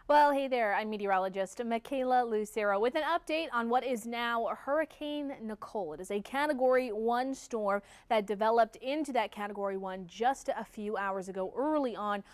Well, hey there, I'm meteorologist Michaela Lucero with an update on what is now Hurricane Nicole. It is a Category 1 storm that developed into that Category 1 just a few hours ago, early on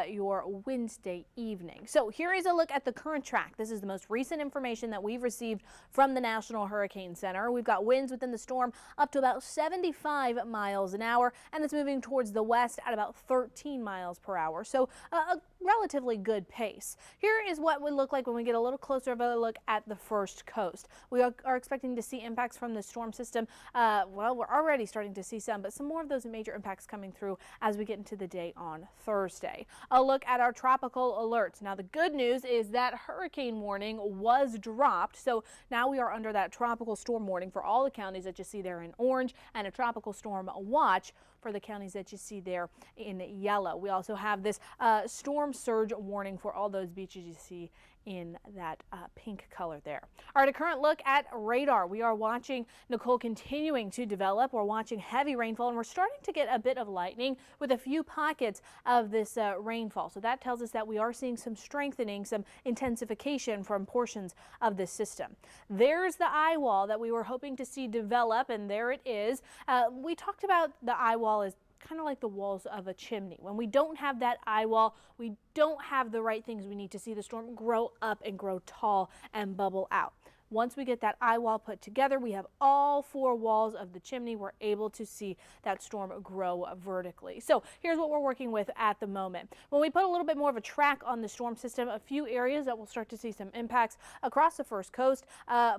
your Wednesday evening. So here is a look at the current track. This is the most recent information that we've received from the National Hurricane Center. We've got winds within the storm up to about 75 miles an hour, and it's moving towards the west at about 13 miles per hour. So a relatively good pace. Here is what it would look like when we get a little closer of a look at the first coast. We are expecting to see impacts from the storm system. Well, we're already starting to see some, but some more of those major impacts coming through as we get into the day on Thursday. A look at our tropical alerts. Now, the good news is that hurricane warning was dropped, so now we are under that tropical storm warning for all the counties that you see there in orange, and a tropical storm watch for the counties that you see there in yellow. We also have this storm surge warning for all those beaches you see in that pink color there. All right, a current look at radar. We are watching Nicole continuing to develop. We're watching heavy rainfall, and we're starting to get a bit of lightning with a few pockets of this rainfall. So that tells us that we are seeing some strengthening, some intensification from portions of this system. There's the eye wall that we were hoping to see develop, and there it is. We talked about the eye wall as kind of like the walls of a chimney. When we don't have that eye wall, we don't have the right things we need to see the storm grow up and grow tall and bubble out. Once we get that eye wall put together, we have all four walls of the chimney. We're able to see that storm grow vertically. So here's what we're working with at the moment. When we put a little bit more of a track on the storm system, a few areas that we'll start to see some impacts across the first coast.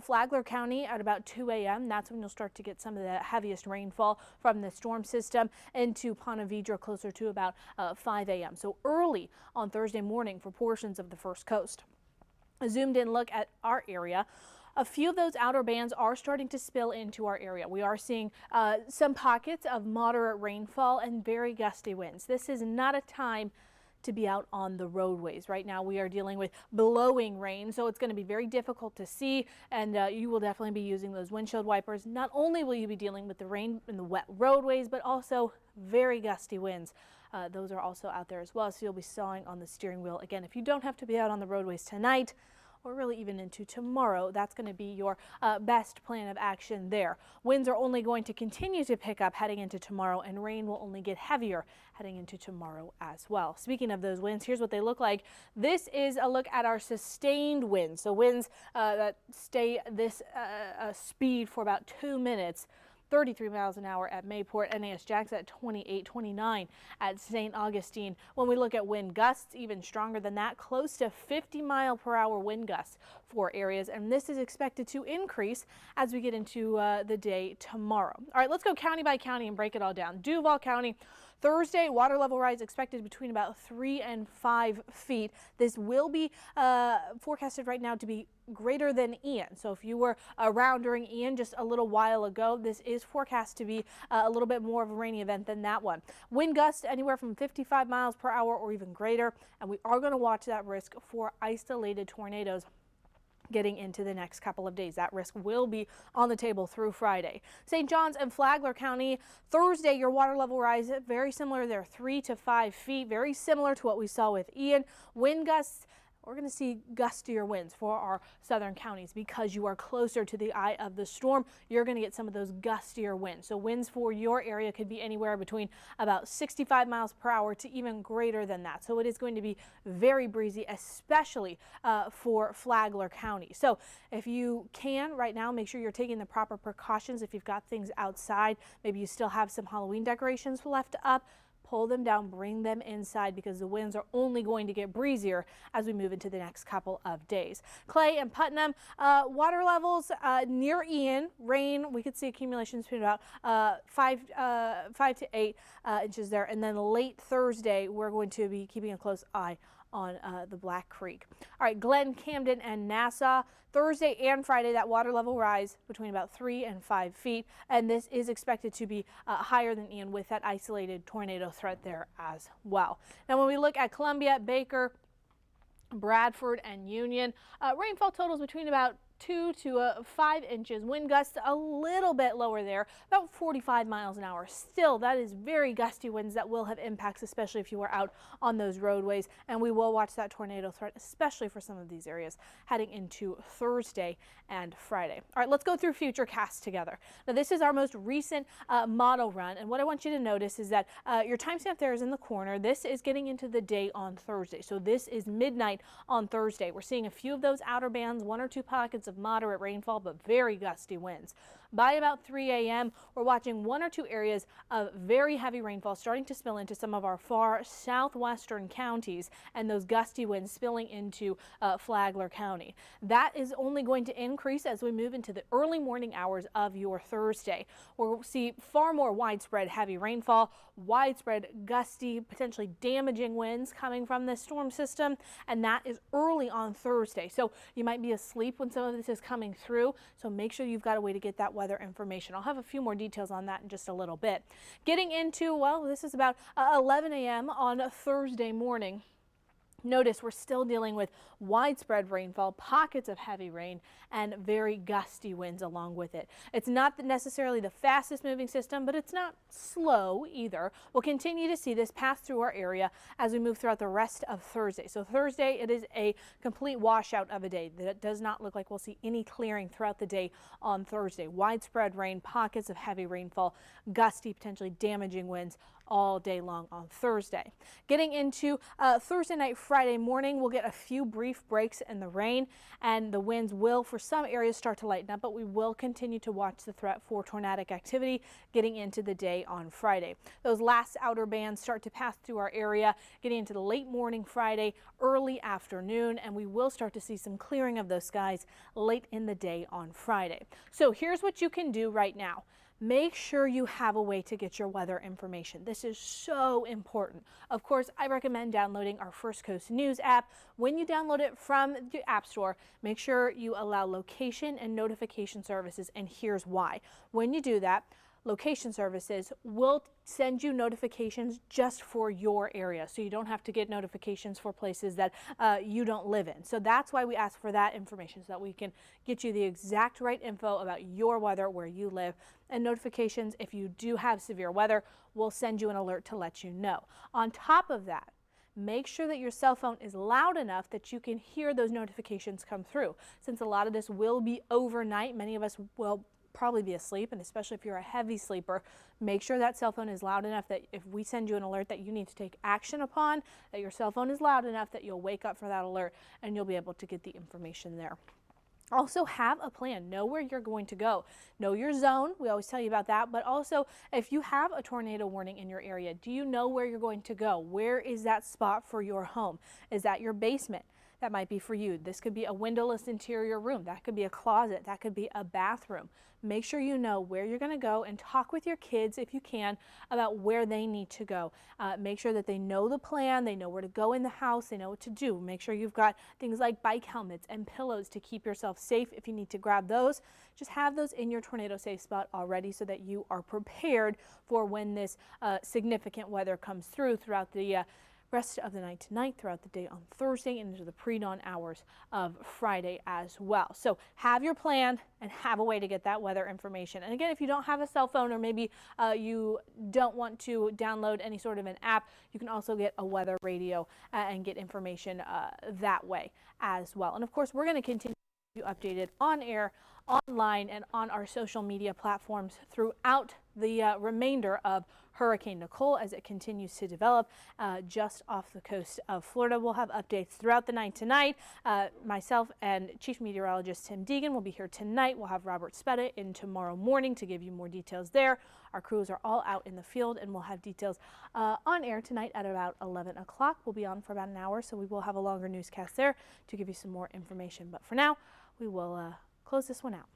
Flagler County at about 2 a.m. That's when you'll start to get some of the heaviest rainfall from the storm system, into Ponte Vedra closer to about 5 a.m. So early on Thursday morning for portions of the first coast. A zoomed in look at our area. A few of those outer bands are starting to spill into our area. We are seeing some pockets of moderate rainfall and very gusty winds. This is not a time to be out on the roadways. Right now we are dealing with blowing rain, so it's going to be very difficult to see, and you will definitely be using those windshield wipers. Not only will you be dealing with the rain and the wet roadways, but also very gusty winds. Those are also out there as well, so you'll be sawing on the steering wheel. Again, if you don't have to be out on the roadways tonight, or really even into tomorrow, that's going to be your best plan of action there. Winds are only going to continue to pick up heading into tomorrow, and rain will only get heavier heading into tomorrow as well. Speaking of those winds, here's what they look like. This is a look at our sustained winds. So winds that stay this speed for about 2 minutes. 33 miles an hour at Mayport, NAS Jackson at 28, 29 at St. Augustine. When we look at wind gusts, even stronger than that, close to 50-mile-per-hour wind gusts for areas, and this is expected to increase as we get into the day tomorrow. All right, let's go county by county and break it all down. Duval County, Thursday, water level rise expected between about 3 and 5 feet. This will be forecasted right now to be greater than Ian. So if you were around during Ian just a little while ago, this is forecast to be a little bit more of a rainy event than that one. Wind gusts anywhere from 55 miles per hour or even greater, and we are going to watch that risk for isolated tornadoes getting into the next couple of days. That risk will be on the table through Friday. St. John's and Flagler County, Thursday, your water level rise very similar there, 3 to 5 feet, very similar to what we saw with Ian. Wind gusts, we're going to see gustier winds for our southern counties because you are closer to the eye of the storm. You're going to get some of those gustier winds. So winds for your area could be anywhere between about 65 miles per hour to even greater than that. So it is going to be very breezy, especially for Flagler County. So if you can right now, make sure you're taking the proper precautions. If you've got things outside, maybe you still have some Halloween decorations left up, pull them down, bring them inside, because the winds are only going to get breezier as we move into the next couple of days. Clay and Putnam, water levels near Ian, rain, we could see accumulations between about 5 to 8 inches there. And then late Thursday, we're going to be keeping a close eye on the Black Creek. All right, Glen, Camden, and Nassau, Thursday and Friday, that water level rise between about 3 and 5 feet, and this is expected to be higher than Ian with that isolated tornado threat there as well. Now, when we look at Columbia, Baker, Bradford, and Union, rainfall totals between about 2 to 5 inches. Wind gusts a little bit lower there, about 45 miles an hour. Still, that is very gusty winds that will have impacts, especially if you are out on those roadways. And we will watch that tornado threat, especially for some of these areas heading into Thursday and Friday. All right, let's go through Futurecast together. Now, this is our most recent model run, and what I want you to notice is that your timestamp there is in the corner. This is getting into the day on Thursday, so this is midnight on Thursday. We're seeing a few of those outer bands, 1 or 2 pockets of moderate rainfall, but very gusty winds. By about 3 a.m., we're watching 1 or 2 areas of very heavy rainfall starting to spill into some of our far southwestern counties, and those gusty winds spilling into Flagler County. That is only going to increase as we move into the early morning hours of your Thursday. We'll see far more widespread heavy rainfall, widespread gusty, potentially damaging winds coming from this storm system, and that is early on Thursday. So you might be asleep when some of this is coming through, so make sure you've got a way to get that weather information. I'll have a few more details on that in just a little bit. Getting into, well, this is about 11 a.m. on Thursday morning. Notice we're still dealing with widespread rainfall, pockets of heavy rain, and very gusty winds along with it. It's not necessarily the fastest moving system, but it's not slow either. We'll continue to see this pass through our area as we move throughout the rest of Thursday. So Thursday, it is a complete washout of a day. That does not look like we'll see any clearing throughout the day on Thursday. Widespread rain, pockets of heavy rainfall, gusty, potentially damaging winds all day long on Thursday. Getting into Thursday night, Friday morning, we'll get a few brief breaks in the rain, and the winds will, for some areas, start to lighten up, but we will continue to watch the threat for tornadic activity getting into the day on Friday. Those last outer bands start to pass through our area, getting into the late morning Friday, early afternoon, and we will start to see some clearing of those skies late in the day on Friday. So here's what you can do right now. Make sure you have a way to get your weather information. This is so important. Of course, I recommend downloading our First Coast News app. When you download it from the App Store, make sure you allow location and notification services, and here's why. When you do that, location services will send you notifications just for your area, so you don't have to get notifications for places that you don't live in. So that's why we ask for that information, so that we can get you the exact right info about your weather where you live. And notifications, if you do have severe weather, will send you an alert to let you know. On top of that, make sure that your cell phone is loud enough that you can hear those notifications come through. Since a lot of this will be overnight, many of us will probably be asleep, and especially if you're a heavy sleeper, make sure that cell phone is loud enough that if we send you an alert that you need to take action upon, that your cell phone is loud enough that you'll wake up for that alert and you'll be able to get the information there. Also, have a plan. Know where you're going to go. Know your zone. We always tell you about that. But also, if you have a tornado warning in your area, do you know where you're going to go? Where is that spot for your home? Is that your basement? That might be for you. This could be a windowless interior room. That could be a closet. That could be a bathroom. Make sure you know where you're going to go, and talk with your kids if you can about where they need to go. Make sure that they know the plan. They know where to go in the house. They know what to do. Make sure you've got things like bike helmets and pillows to keep yourself safe if you need to grab those. Just have those in your tornado safe spot already, so that you are prepared for when this significant weather comes through throughout the rest of the night tonight, throughout the day on Thursday, and into the pre-dawn hours of Friday as well. So have your plan and have a way to get that weather information. And again, if you don't have a cell phone, or maybe you don't want to download any sort of an app, you can also get a weather radio and get information that way as well. And of course, we're going to continue to keep you updated on air, online, and on our social media platforms throughout the remainder of Hurricane Nicole as it continues to develop just off the coast of Florida. We'll have updates throughout the night tonight. Myself and Chief Meteorologist Tim Deegan will be here tonight. We'll have Robert Spetta in tomorrow morning to give you more details there. Our crews are all out in the field, and we'll have details on air tonight at about 11 o'clock. We'll be on for about an hour, so we will have a longer newscast there to give you some more information. But for now, we will close this one out.